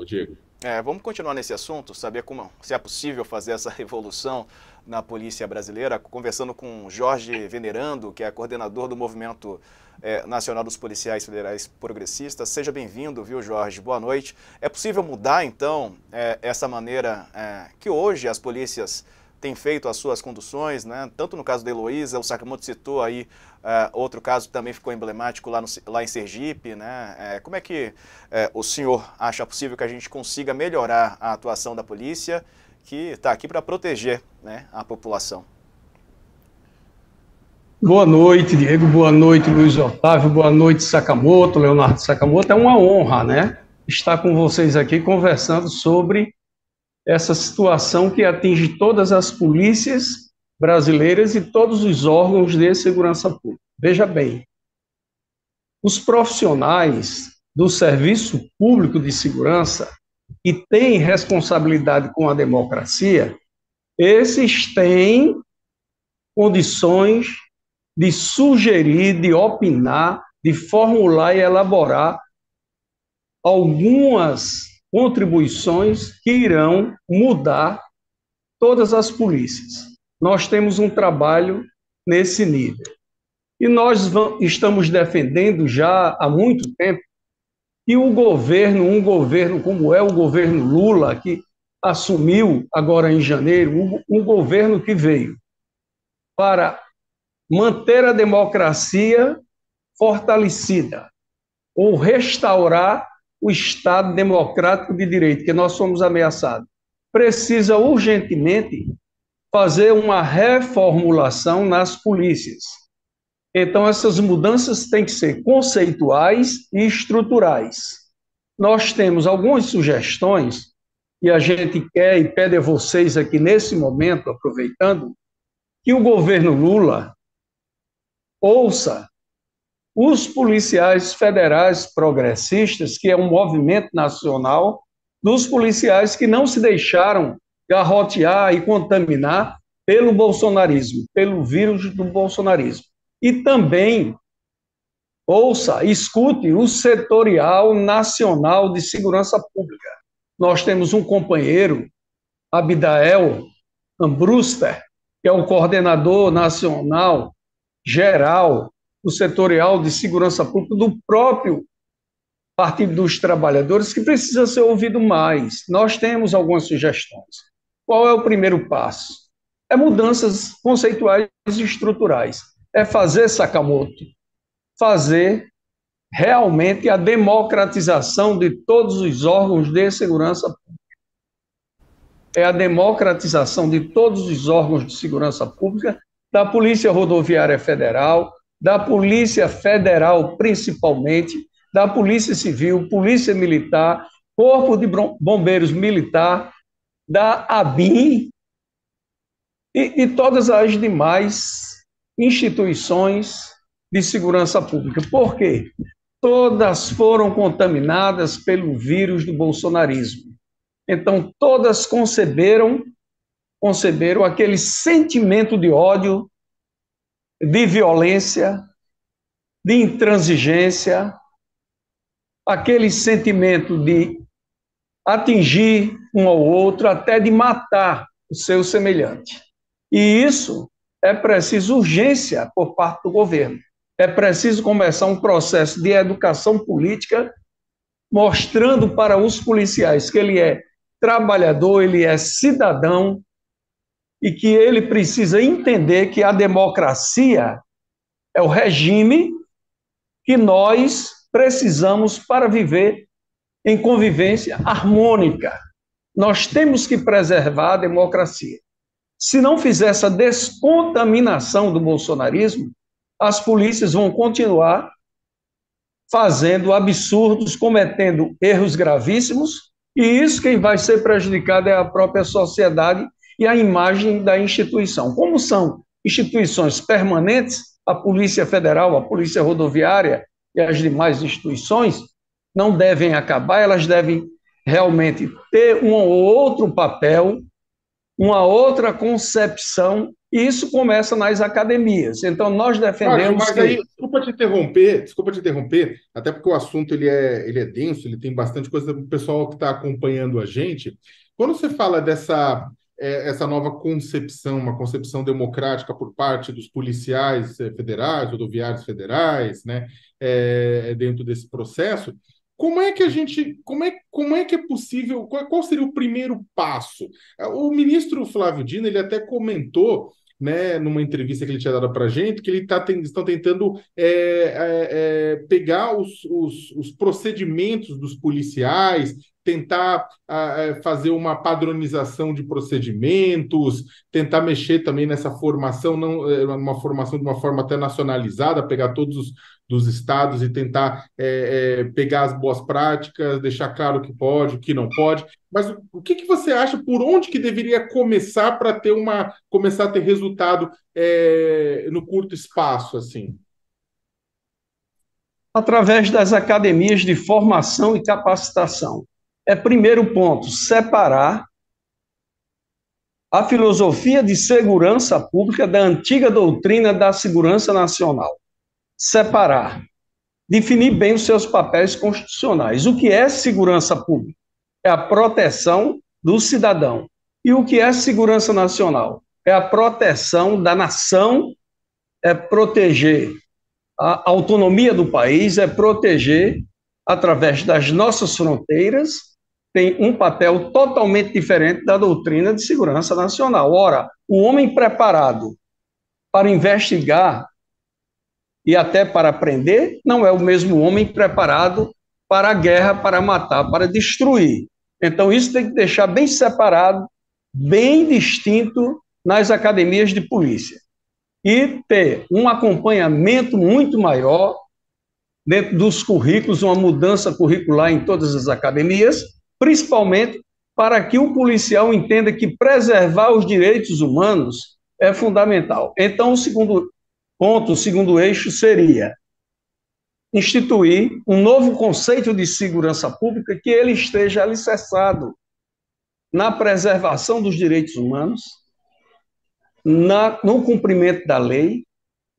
Diego. Vamos continuar nesse assunto, saber se é possível fazer essa revolução na polícia brasileira, conversando com Jorge Venerando, que é coordenador do Movimento Nacional dos Policiais Federais Progressistas. Seja bem-vindo, viu, Jorge? Boa noite. É possível mudar, então, essa maneira que hoje as polícias têm feito as suas conduções, né? Tanto no caso da Heloísa, o Sakamoto citou aí outro caso que também ficou emblemático lá em Sergipe, né? Como é que o senhor acha possível que a gente consiga melhorar a atuação da polícia, que está aqui para proteger, né, a população? Boa noite, Diego. Boa noite, Luiz Otávio. Boa noite, Sakamoto, Leonardo Sakamoto. É uma honra, né, estar com vocês aqui conversando sobre essa situação que atinge todas as polícias brasileiras e todos os órgãos de segurança pública. Veja bem, os profissionais do Serviço Público de Segurança que têm responsabilidade com a democracia, esses têm condições de sugerir, de opinar, de formular e elaborar algumas contribuições que irão mudar todas as polícias. Nós temos um trabalho nesse nível. E nós estamos defendendo já há muito tempo que um governo como é o governo Lula, que assumiu agora em janeiro, um governo que veio para manter a democracia fortalecida ou restaurar o Estado democrático de direito, que nós somos ameaçados. Precisa urgentemente fazer uma reformulação nas polícias. Então, essas mudanças têm que ser conceituais e estruturais. Nós temos algumas sugestões e a gente quer e pede a vocês aqui nesse momento, aproveitando, que o governo Lula ouça os policiais federais progressistas, que é um movimento nacional dos policiais que não se deixaram garrotear e contaminar pelo bolsonarismo, pelo vírus do bolsonarismo. E também ouça, escute o Setorial Nacional de Segurança Pública. Nós temos um companheiro, Abidael Ambruster, que é o coordenador nacional geral do Setorial de Segurança Pública do próprio Partido dos Trabalhadores, que precisa ser ouvido mais. Nós temos algumas sugestões. Qual é o primeiro passo? É mudanças conceituais e estruturais. É fazer, Sakamoto, fazer realmente a democratização de todos os órgãos de segurança pública. É a democratização de todos os órgãos de segurança pública, da Polícia Rodoviária Federal, da Polícia Federal principalmente, da Polícia Civil, Polícia Militar, Corpo de Bombeiros Militar, da ABIN e todas as demais instituições de segurança pública. Por quê? Todas foram contaminadas pelo vírus do bolsonarismo. Então, todas conceberam aquele sentimento de ódio, de violência, de intransigência, aquele sentimento de atingir um ao outro, até de matar o seu semelhante. E isso é preciso urgência por parte do governo. É preciso começar um processo de educação política, mostrando para os policiais que ele é trabalhador, ele é cidadão, e que ele precisa entender que a democracia é o regime que nós precisamos para viver em convivência harmônica. Nós temos que preservar a democracia. Se não fizer essa descontaminação do bolsonarismo, as polícias vão continuar fazendo absurdos, cometendo erros gravíssimos, e isso quem vai ser prejudicado é a própria sociedade e a imagem da instituição. Como são instituições permanentes, a Polícia Federal, a Polícia Rodoviária e as demais instituições não devem acabar, elas devem realmente ter um ou outro papel uma outra concepção, e isso começa nas academias. Então, nós Jorge, defendemos mas aí, que, desculpa te interromper, até porque o assunto ele é denso, ele tem bastante coisa para o pessoal que está acompanhando a gente. Quando você fala dessa essa nova concepção, uma concepção democrática por parte dos policiais federais, rodoviários federais, né, dentro desse processo, como é que a gente, como é que é possível, qual seria o primeiro passo? O ministro Flávio Dino, ele até comentou, né, numa entrevista que ele tinha dado para a gente, que estão tentando pegar os procedimentos dos policiais, tentar fazer uma padronização de procedimentos, tentar mexer também nessa formação, não, uma formação de uma forma até nacionalizada, pegar todos os dos estados e tentar pegar as boas práticas, deixar claro o que pode, o que não pode. Mas o que, que você acha, por onde que deveria começar para ter começar a ter resultado no curto espaço, assim? através das academias de formação e capacitação, primeiro ponto, separar a filosofia de segurança pública da antiga doutrina da segurança nacional. Separar, definir bem os seus papéis constitucionais. O que é segurança pública? É a proteção do cidadão. E o que é segurança nacional? É a proteção da nação, é proteger a autonomia do país, é proteger através das nossas fronteiras, tem um papel totalmente diferente da doutrina de segurança nacional. Ora, o homem preparado para investigar e até para prender não é o mesmo homem preparado para a guerra, para matar, para destruir. Então, isso tem que deixar bem separado, bem distinto nas academias de polícia. E ter um acompanhamento muito maior dentro dos currículos, uma mudança curricular em todas as academias, principalmente para que o policial entenda que preservar os direitos humanos é fundamental. Então, o segundo ponto, o segundo eixo seria instituir um novo conceito de segurança pública que ele esteja alicerçado na preservação dos direitos humanos, no cumprimento da lei,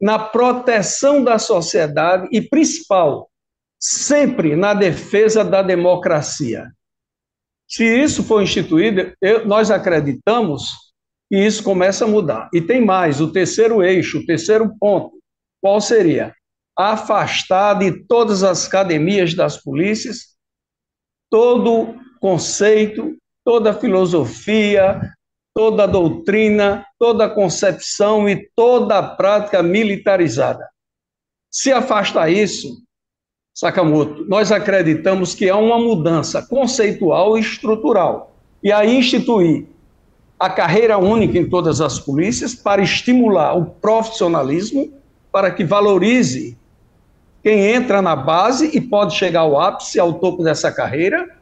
na proteção da sociedade e, principal, sempre na defesa da democracia. Se isso for instituído, nós acreditamos que isso começa a mudar. E tem mais, o terceiro eixo, o terceiro ponto, qual seria? Afastar de todas as academias das polícias todo conceito, toda filosofia, toda doutrina, toda concepção e toda prática militarizada. Se afasta isso, Sakamoto, nós acreditamos que há uma mudança conceitual e estrutural. E aí instituir a carreira única em todas as polícias para estimular o profissionalismo, para que valorize quem entra na base e pode chegar ao ápice, ao topo dessa carreira,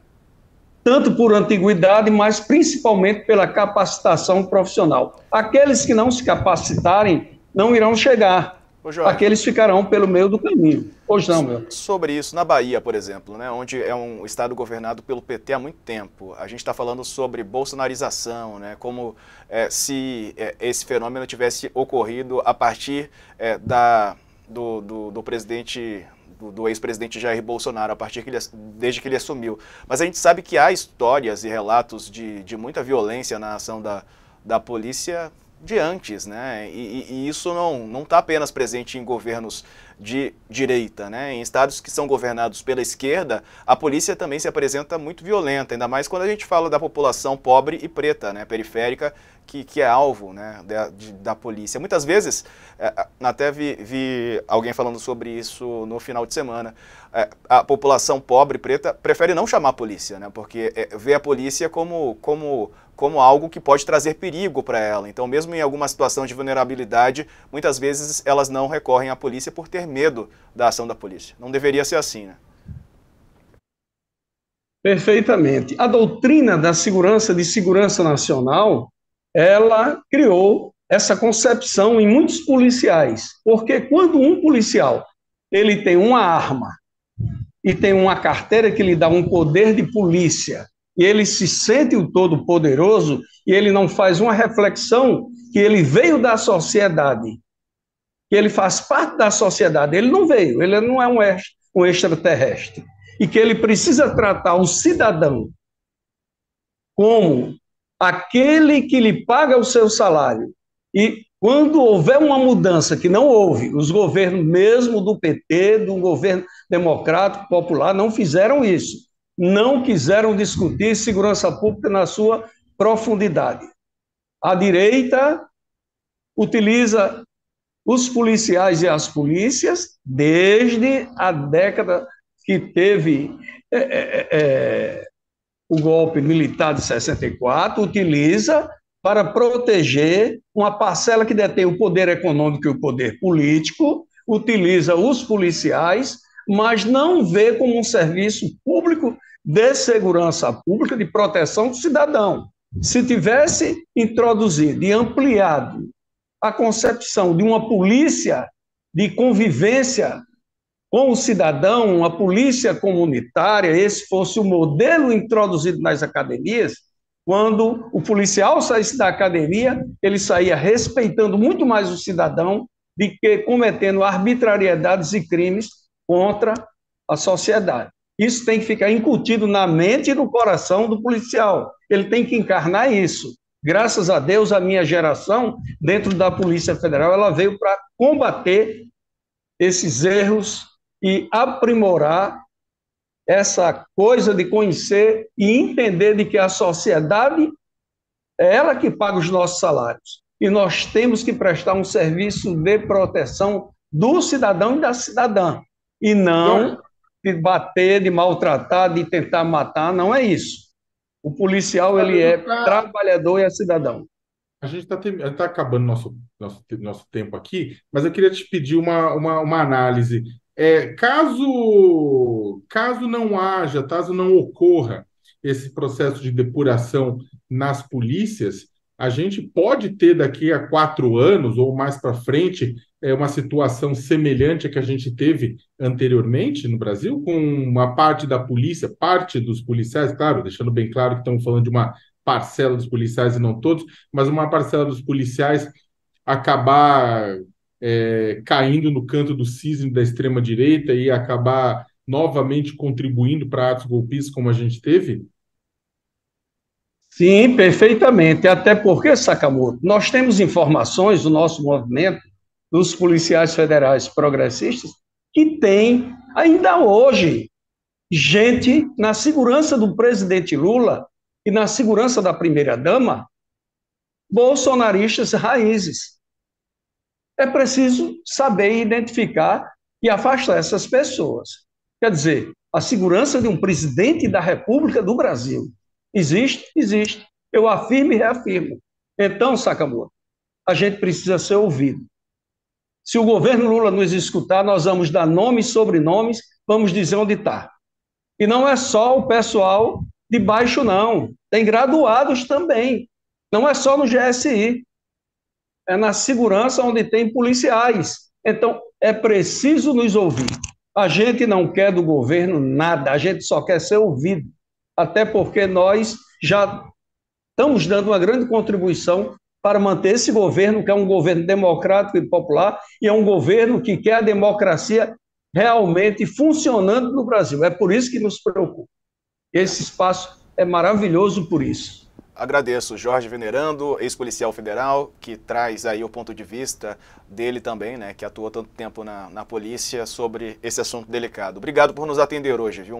tanto por antiguidade, mas principalmente pela capacitação profissional. Aqueles que não se capacitarem não irão chegar. Aqueles ficarão pelo meio do caminho. Pois não, meu. Sobre isso, na Bahia, por exemplo, né, onde é um estado governado pelo PT há muito tempo, a gente está falando sobre bolsonarização, né, como se esse fenômeno tivesse ocorrido a partir do presidente, do ex-presidente Jair Bolsonaro, desde que ele assumiu. Mas a gente sabe que há histórias e relatos de muita violência na ação da polícia de antes, né? E isso não está apenas presente em governos de direita, né? Em estados que são governados pela esquerda, a polícia também se apresenta muito violenta, ainda mais quando a gente fala da população pobre e preta, né? Periférica, que é alvo, né? da polícia. Muitas vezes, até vi alguém falando sobre isso no final de semana, a população pobre e preta prefere não chamar a polícia, né? Porque vê a polícia como algo que pode trazer perigo para ela. Então, mesmo em alguma situação de vulnerabilidade, muitas vezes elas não recorrem à polícia por ter medo da ação da polícia. Não deveria ser assim, né? Perfeitamente. A doutrina da segurança de segurança nacional, ela criou essa concepção em muitos policiais, porque quando um policial ele tem uma arma e tem uma carteira que lhe dá um poder de polícia e ele se sente o todo-poderoso e ele não faz uma reflexão que ele veio da sociedade, que ele faz parte da sociedade. Ele não veio, ele não é um extraterrestre. E que ele precisa tratar o cidadão como aquele que lhe paga o seu salário. E quando houver uma mudança, que não houve, os governos mesmo do PT, do governo democrático popular, não fizeram isso. Não quiseram discutir segurança pública na sua profundidade. A direita utiliza os policiais e as polícias desde a década que teve o golpe militar de 64, utiliza para proteger uma parcela que detém o poder econômico e o poder político, utiliza os policiais, mas não vê como um serviço público de segurança pública, de proteção do cidadão. Se tivesse introduzido e ampliado a concepção de uma polícia de convivência com o cidadão, uma polícia comunitária, esse fosse o modelo introduzido nas academias, quando o policial saísse da academia, ele saía respeitando muito mais o cidadão do que cometendo arbitrariedades e crimes contra a sociedade. Isso tem que ficar incutido na mente e no coração do policial. Ele tem que encarnar isso. Graças a Deus, a minha geração, dentro da Polícia Federal, ela veio para combater esses erros e aprimorar essa coisa de conhecer e entender de que a sociedade é ela que paga os nossos salários. E nós temos que prestar um serviço de proteção do cidadão e da cidadã. E não de bater, de maltratar, de tentar matar, não é isso. O policial, ele é trabalhador e é cidadão. A gente está acabando nosso tempo aqui, mas eu queria te pedir uma análise. Caso não ocorra esse processo de depuração nas polícias, a gente pode ter daqui a 4 anos ou mais para frente uma situação semelhante à que a gente teve anteriormente no Brasil, com uma parte da polícia, parte dos policiais, claro, deixando bem claro que estamos falando de uma parcela dos policiais e não todos, mas uma parcela dos policiais acabar caindo no canto do cisne da extrema-direita e acabar novamente contribuindo para atos golpistas como a gente teve? Sim, perfeitamente. Até porque, Sakamoto, nós temos informações do nosso movimento, dos policiais federais progressistas, que tem, ainda hoje, gente na segurança do presidente Lula e na segurança da primeira-dama, bolsonaristas raízes. É preciso saber identificar e afastar essas pessoas. Quer dizer, a segurança de um presidente da República do Brasil existe? Existe. Eu afirmo e reafirmo. Então, Sakamoto, a gente precisa ser ouvido. Se o governo Lula nos escutar, nós vamos dar nomes e sobrenomes, vamos dizer onde está. E não é só o pessoal de baixo, não. Tem graduados também. Não é só no GSI. É na segurança onde tem policiais. Então, é preciso nos ouvir. A gente não quer do governo nada, a gente só quer ser ouvido. Até porque nós já estamos dando uma grande contribuição para manter esse governo, que é um governo democrático e popular, e é um governo que quer a democracia realmente funcionando no Brasil. É por isso que nos preocupa. Esse espaço é maravilhoso por isso. Agradeço, Jorge Venerando, ex-policial federal, que traz aí o ponto de vista dele também, né, que atuou tanto tempo na polícia, sobre esse assunto delicado. Obrigado por nos atender hoje, viu?